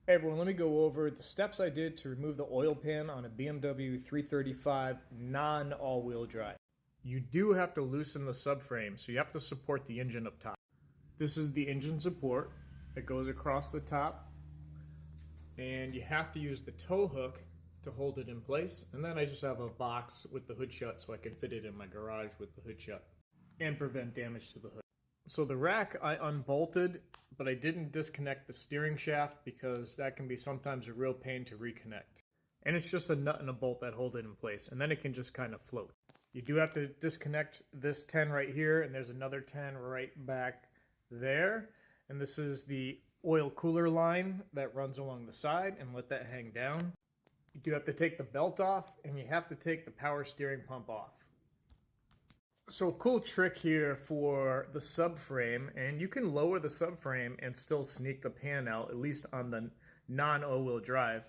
Hey everyone, let me go over the steps I did to remove the oil pan on a BMW 335 non-all-wheel drive. You do have to loosen the subframe, so you have to support the engine up top. This is the engine support that goes across the top, and you have to use the tow hook to hold it in place. And then I just have a box with the hood shut so I can fit it in my garage with the hood shut and prevent damage to the hood. So the rack I unbolted, but I didn't disconnect the steering shaft because that can be sometimes a real pain to reconnect. And it's just a nut and a bolt that hold it in place, and then it can just kind of float. You do have to disconnect this 10 right here, and there's another 10 right back there. And this is the oil cooler line that runs along the side, and let that hang down. You do have to take the belt off, and you have to take the power steering pump off. So a cool trick here for the subframe, and you can lower the subframe and still sneak the pan out, at least on the non-all-wheel drive.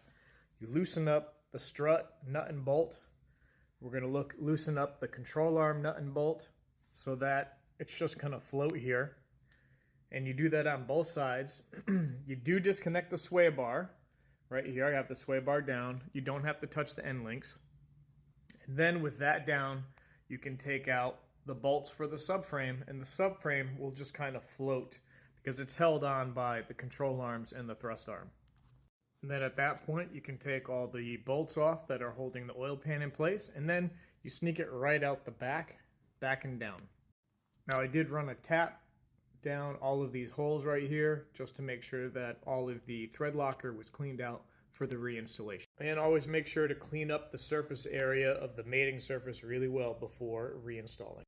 You loosen up the strut nut and bolt. We're going to loosen up the control arm nut and bolt so that it's just going to float here. And you do that on both sides. You do disconnect the sway bar. Right here, I have the sway bar down. You don't have to touch the end links. And then with that down, you can take out the bolts for the subframe, and the subframe will just kind of float because it's held on by the control arms and the thrust arm. And then at that point, you can take all the bolts off that are holding the oil pan in place, and then you sneak it right out the back and down. Now I did run a tap down all of these holes right here just to make sure that all of the thread locker was cleaned out for the reinstallation. And always make sure to clean up the surface area of the mating surface really well before reinstalling.